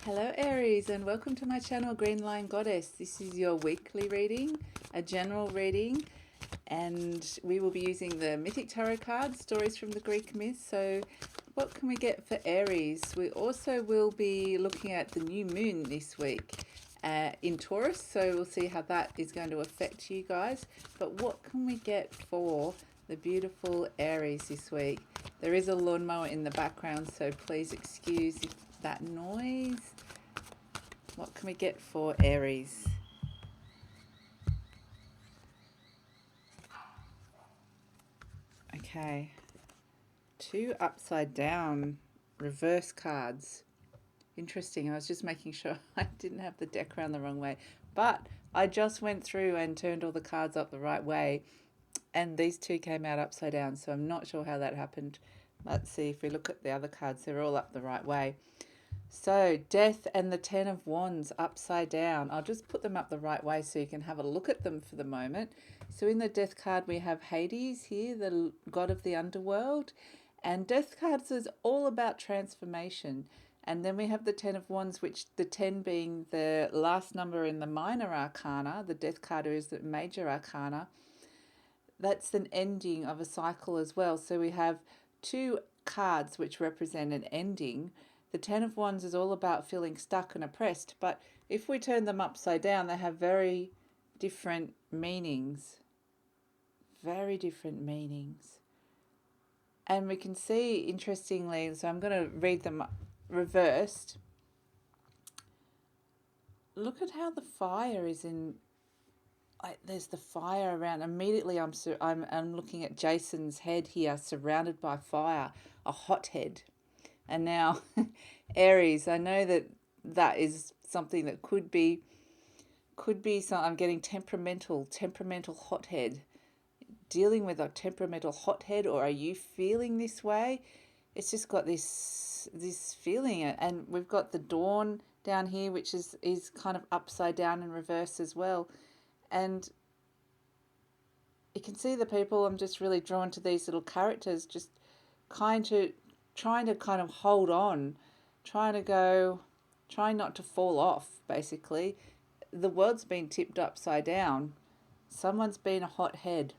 Hello Aries, and welcome to my channel Green Line Goddess. This is your weekly reading, a general reading, and we will be using the Mythic Tarot cards, stories from the Greek myths. So what can we get for Aries? We also will be looking at the new moon this week in Taurus, so we'll see how that is going to affect you guys. But what can we get for the beautiful Aries this week? There is a lawnmower in the background, so please excuse that noise. What can we get for Aries? Okay, two upside down reverse cards. Interesting. I was just making sure I didn't have the deck around the wrong way, but I just went through and turned all the cards up the right way, and these two came out upside down, so I'm not sure how that happened. Let's see. If we look at the other cards, they're all up the right way. So Death and the Ten of Wands upside down. I'll just put them up the right way so you can have a look at them for the moment. So in the Death card we have Hades here, the god of the underworld, and Death cards is all about transformation. And then we have the Ten of Wands, which the 10 being the last number in the minor arcana. The Death card is the major arcana. That's an ending of a cycle as well. So we have two cards which represent an ending. The Ten of Wands is all about feeling stuck and oppressed, but if we turn them upside down, they have very different meanings. Very different meanings. And we can see, interestingly, so I'm going to read them reversed. Look at how the fire is in. There's the fire around. Immediately, I'm looking at Jason's head here, surrounded by fire, a hot head. And now, Aries, I know that is something that could be some. I'm getting temperamental hothead. Dealing with a temperamental hothead, or are you feeling this way? It's just got this feeling, and we've got the dawn down here, which is kind of upside down in reverse as well. And you can see the people. I'm just really drawn to these little characters, just trying to kind of hold on, trying not to fall off, basically. The world's been tipped upside down. Someone's been a hothead.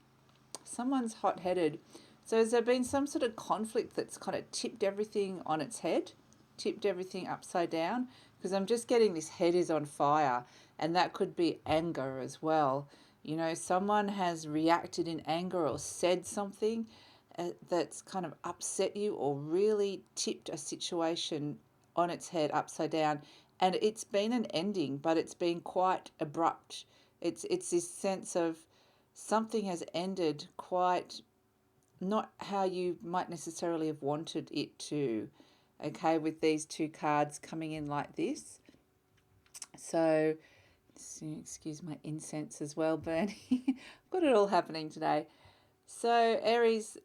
Someone's hot-headed. So has there been some sort of conflict that's kind of tipped everything on its head, tipped everything upside down? Because I'm just getting this head is on fire, and that could be anger as well. You know, someone has reacted in anger or said something that's kind of upset you or really tipped a situation on its head upside down, and it's been an ending, but it's been quite abrupt. It's this sense of something has ended quite not how you might necessarily have wanted it to. Okay, with these two cards coming in like this. So excuse my incense as well burning. I've got it all happening today. So Aries,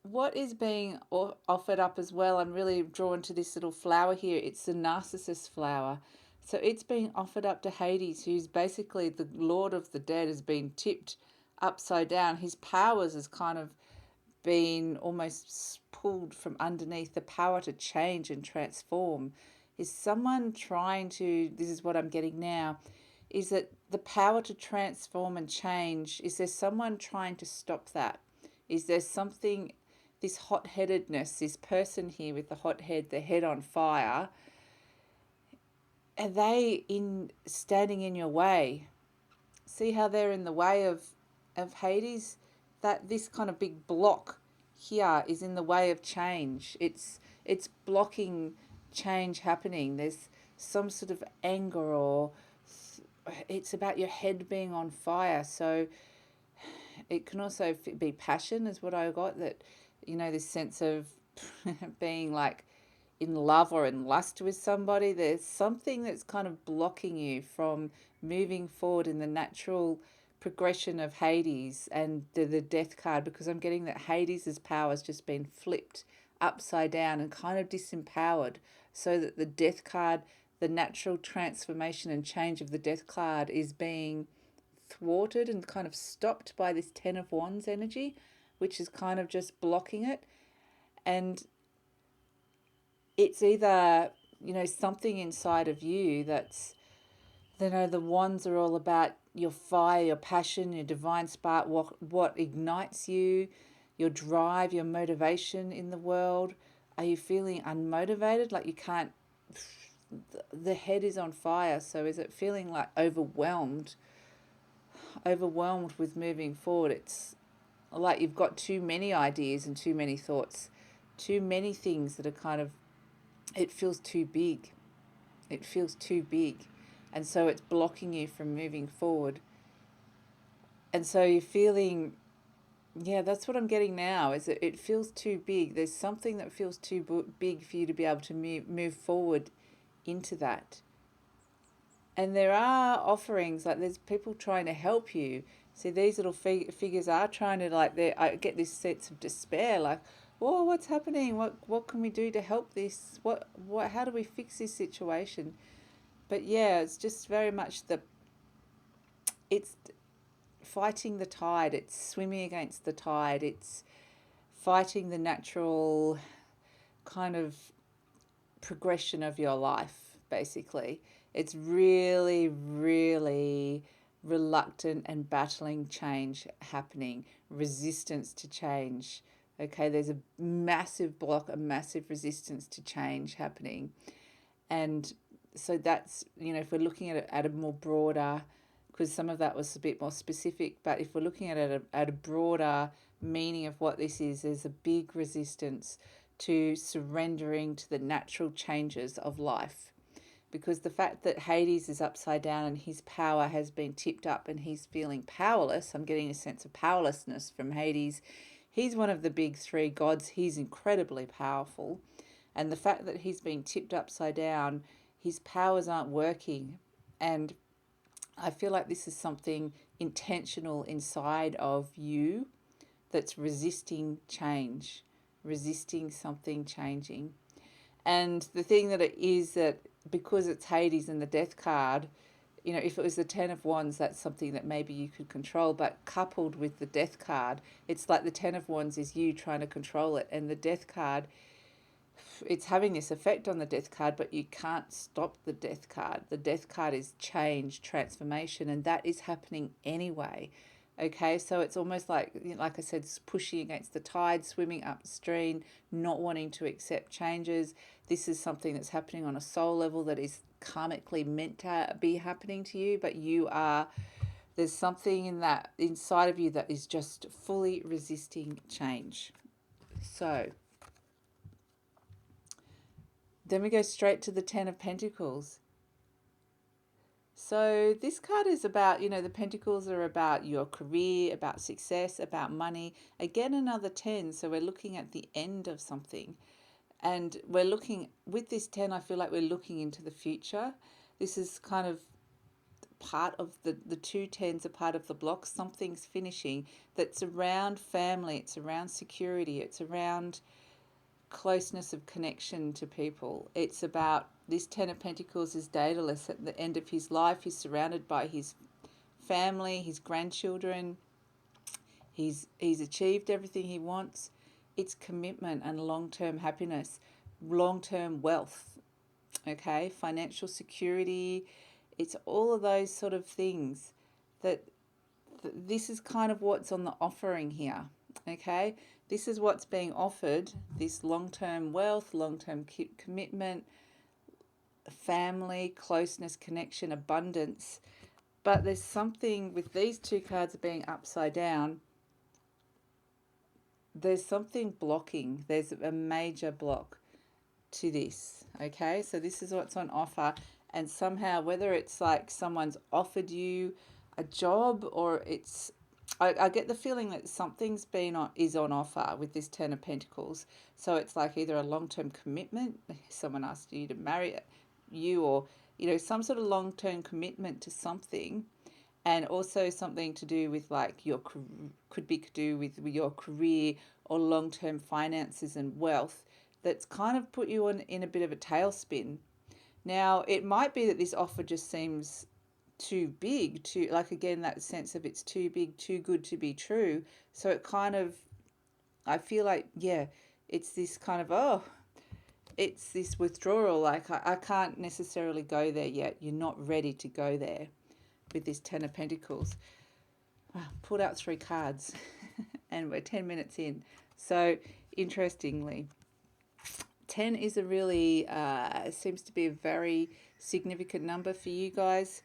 what is being offered up as well, I'm really drawn to this little flower here. It's the narcissus flower. So it's being offered up to Hades, who's basically the lord of the dead, has been tipped upside down. His powers has kind of been almost pulled from underneath. The power to change and transform. Is someone trying to, this is what I'm getting now, is that the power to transform and change, is there someone trying to stop that? Is there something, this hot-headedness, this person here with the hot head, the head on fire, are they standing in your way? See how they're in the way of Hades? That this kind of big block here is in the way of change. It's blocking change happening. There's some sort of anger, or it's about your head being on fire. So it can also be passion, is what I got, that, you know, this sense of being like in love or in lust with somebody. There's something that's kind of blocking you from moving forward in the natural progression of Hades and the death card, because I'm getting that Hades' power has just been flipped upside down and kind of disempowered, so that the death card, the natural transformation and change of the death card, is being thwarted and kind of stopped by this Ten of Wands energy, which is kind of just blocking it. And it's either something inside of you that's, the wands are all about your fire, your passion, your divine spark, what ignites you, your drive, your motivation in the world. Are you feeling unmotivated, like you can't, the head is on fire? So is it feeling like overwhelmed with moving forward? It's like you've got too many ideas and too many thoughts, too many things that are kind of, it feels too big. It feels too big. And so it's blocking you from moving forward. And so you're feeling, yeah, that's what I'm getting now, is that it feels too big. There's something that feels too big for you to be able to move forward into that. And there are offerings, like there's people trying to help you. See, these little figures are trying to, like, I get this sense of despair, like, oh, what's happening? What can we do to help this? How do we fix this situation? But yeah, it's just very much it's fighting the tide. It's swimming against the tide. It's fighting the natural kind of progression of your life, basically. It's really, really reluctant and battling change happening, resistance to change. Okay, there's a massive block, a massive resistance to change happening. And so that's, if we're looking at it at a more broader, because some of that was a bit more specific, but if we're looking at it at a broader meaning of what this is, there's a big resistance to surrendering to the natural changes of life. Because the fact that Hades is upside down and his power has been tipped up and he's feeling powerless, I'm getting a sense of powerlessness from Hades. He's one of the big three gods. He's incredibly powerful. And the fact that he's been tipped upside down, his powers aren't working. And I feel like this is something intentional inside of you that's resisting change, resisting something changing. And the thing that it is, that because it's Hades and the death card, if it was the Ten of Wands, that's something that maybe you could control. But coupled with the death card, it's like the Ten of Wands is you trying to control it. And the death card, it's having this effect on the death card, but you can't stop the death card. The death card is change, transformation, and that is happening anyway. Okay, so it's almost like I said, pushing against the tide, swimming upstream, not wanting to accept changes. This is something that's happening on a soul level that is karmically meant to be happening to you, but there's something in that inside of you that is just fully resisting change. So then we go straight to the Ten of Pentacles. So this card is about, the Pentacles are about your career, about success, about money. Again, another 10. So we're looking at the end of something. And we're looking, with this 10, I feel like we're looking into the future. This is kind of part of the two tens are part of the block. Something's finishing that's around family. It's around security. It's around closeness of connection to people. It's about, this Ten of Pentacles is Daedalus. At the end of his life, he's surrounded by his family, his grandchildren. He's achieved everything he wants. It's commitment and long-term happiness, long-term wealth, okay, financial security. It's all of those sort of things that this is kind of what's on the offering here, okay? This is what's being offered, this long-term wealth, long-term commitment, family, closeness, connection, abundance. But there's something with these two cards being upside down. There's something blocking. There's a major block to this, okay? So this is what's on offer. And somehow, whether it's like someone's offered you a job, or it's, I get the feeling that something's is on offer with this Ten of Pentacles. So it's like either a long-term commitment, someone asked you to marry you, or some sort of long-term commitment to something, and also something to do with like could be to do with your career or long-term finances and wealth, that's kind of put you in a bit of a tailspin. Now, it might be that this offer just seems too big, again, that sense of it's too big, too good to be true. So it kind of, I feel like, yeah, it's this kind of, it's this withdrawal. Like, I can't necessarily go there yet. You're not ready to go there with this Ten of Pentacles. Pulled out 3 cards and we're 10 minutes in. So, interestingly, 10 is a really, seems to be a very significant number for you guys.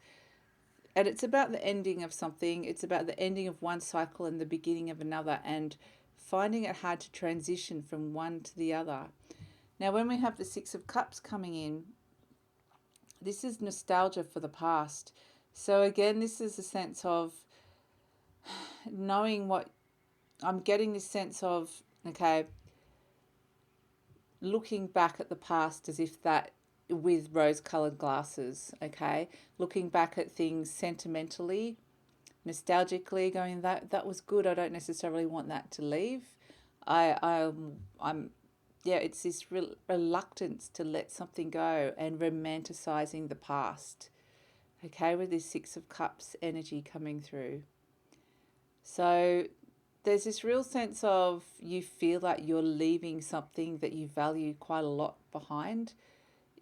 And it's about the ending of something. It's about the ending of one cycle and the beginning of another, and finding it hard to transition from one to the other. Now, when we have the 6 of Cups coming in, this is nostalgia for the past. So again, this is a sense of knowing what, I'm getting this sense of, okay, looking back at the past as if that, with rose-colored glasses, okay? Looking back at things sentimentally, nostalgically, going, that was good. I don't necessarily want that to leave. I'm yeah, it's this reluctance to let something go and romanticizing the past, okay, with this 6 of Cups energy coming through. So there's this real sense of, you feel like you're leaving something that you value quite a lot behind.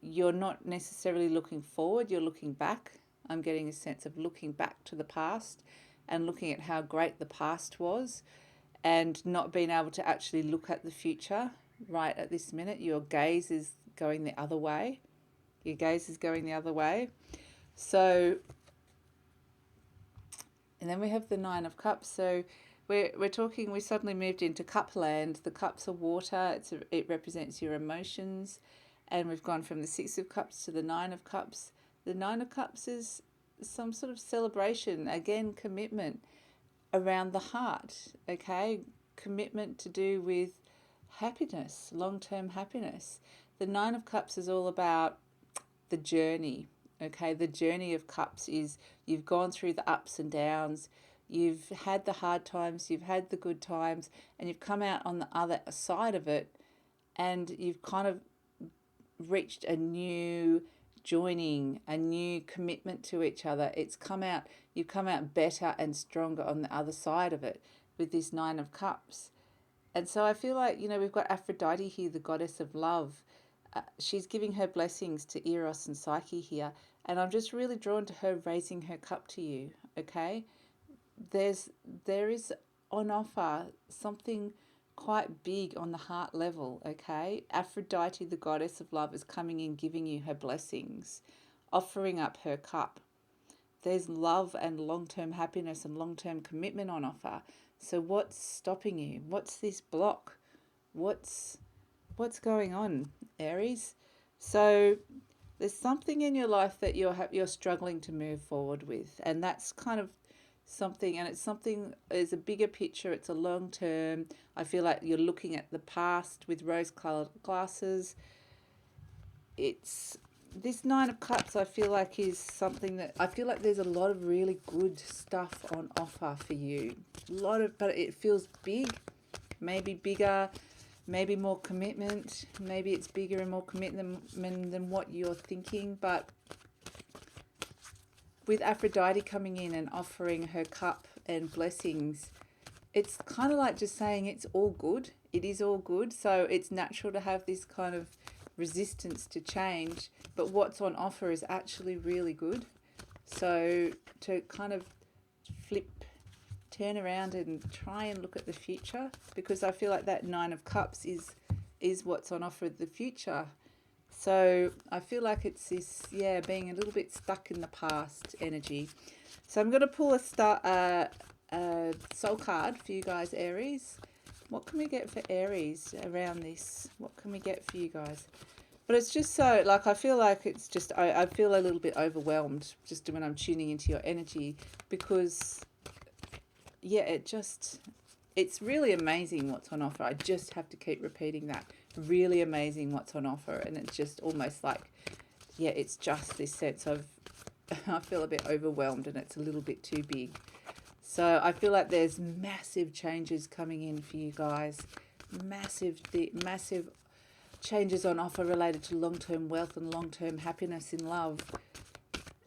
You're not necessarily looking forward, you're looking back. I'm getting a sense of looking back to the past and looking at how great the past was, and not being able to actually look at the future right at this minute. Your gaze is going the other way. Your gaze is going the other way. So, and then we have the 9 of Cups. So we're talking, we suddenly moved into Cupland. The cups are water. It represents your emotions. And we've gone from the 6 of Cups to the 9 of Cups. The 9 of Cups is some sort of celebration. Again, commitment around the heart, okay? Commitment to do with happiness, long-term happiness. The 9 of Cups is all about the journey, okay? The journey of Cups is, you've gone through the ups and downs, you've had the hard times, you've had the good times, and you've come out on the other side of it, and you've kind of reached a new joining, a new commitment to each other. It's come out, you've come out better and stronger on the other side of it with this 9 of Cups. And so I feel like, you know, we've got Aphrodite here, the goddess of love. She's giving her blessings to Eros and Psyche here. And I'm just really drawn to her raising her cup to you, okay? There is on offer something quite big on the heart level, okay? Aphrodite, the goddess of love, is coming in, giving you her blessings, offering up her cup. There's love and long-term happiness and long-term commitment on offer. So what's stopping you? What's this block? What's going on, Aries? So there's something in your life that you're struggling to move forward with, and that's kind of something, and it's something, is a bigger picture. It's a long term. I feel like you're looking at the past with rose-colored glasses. It's this 9 of Cups, I feel like, is something that I feel like there's a lot of really good stuff on offer for you. But it feels big, maybe bigger, maybe more commitment. Maybe it's bigger and more commitment than what you're thinking. But with Aphrodite coming in and offering her cup and blessings, it's kind of like just saying it's all good. It is all good. So it's natural to have this kind of resistance to change, but what's on offer is actually really good. So to kind of turn around and try and look at the future, because I feel like that 9 of Cups is what's on offer in the future. So I feel like it's this, being a little bit stuck in the past energy. So I'm going to pull a soul card for you guys, Aries. What can we get for Aries around this? What can we get for you guys? But it's just so, like, I feel like it's just, I feel a little bit overwhelmed just when I'm tuning into your energy, because, it's really amazing what's on offer. I just have to keep repeating that. Really amazing what's on offer. And it's just almost like, it's just this sense of, I feel a bit overwhelmed and it's a little bit too big. So I feel like there's massive changes coming in for you guys. Massive changes on offer related to long-term wealth and long-term happiness in love.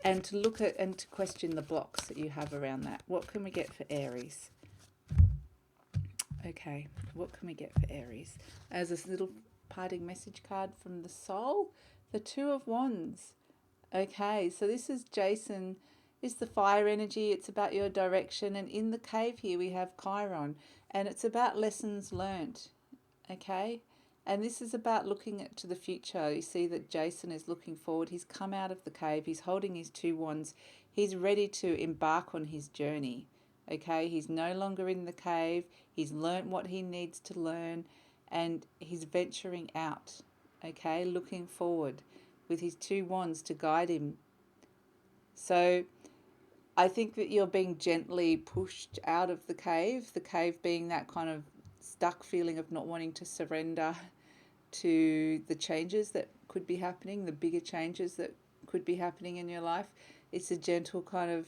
And to look at and to question the blocks that you have around that. What can we get for Aries? Okay, what can we get for Aries? As this little parting message card from the soul, the Two of Wands. Okay, so this is Jason. It's the fire energy. It's about your direction. And in the cave here, we have Chiron. And it's about lessons learnt. Okay? And this is about looking to the future. You see that Jason is looking forward. He's come out of the cave. He's holding his two wands. He's ready to embark on his journey. Okay? He's no longer in the cave. He's learnt what he needs to learn. And he's venturing out. Okay? Looking forward with his two wands to guide him. So I think that you're being gently pushed out of the cave being that kind of stuck feeling of not wanting to surrender to the changes that could be happening, the bigger changes that could be happening in your life. It's a gentle kind of,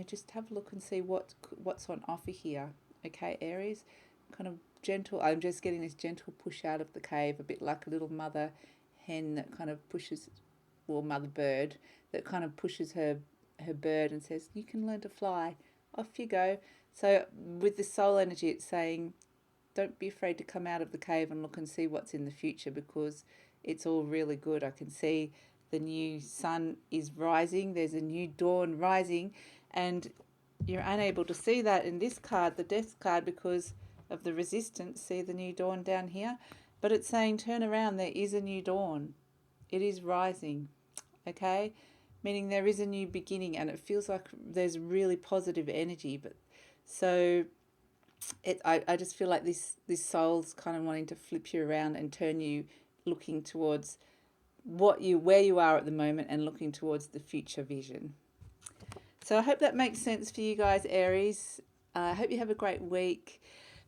just have a look and see what's on offer here. Okay, Aries, kind of gentle. I'm just getting this gentle push out of the cave, a bit like a little mother hen that kind of pushes, or mother bird that kind of pushes her bird and says, you can learn to fly, off you go. So with the soul energy, it's saying, don't be afraid to come out of the cave and look and see what's in the future, because it's all really good. I can see the new sun is rising. There's a new dawn rising, and you're unable to see that in this card, the death card, because of the resistance. See the new dawn down here? But it's saying, turn around, there is a new dawn. It is rising, okay? Meaning there is a new beginning, and it feels like there's really positive energy. But so I just feel like this soul's kind of wanting to flip you around and turn you looking towards where you are at the moment and looking towards the future vision. So I hope that makes sense for you guys, Aries. I hope you have a great week.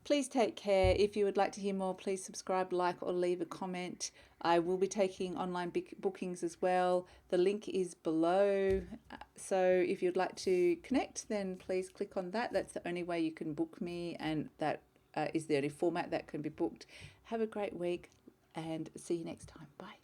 Please take care. If you would like to hear more, please subscribe, like, or leave a comment. I will be taking online bookings as well. The link is below. So if you'd like to connect, then please click on that. That's the only way you can book me, and that is the only format that can be booked. Have a great week, and see you next time. Bye.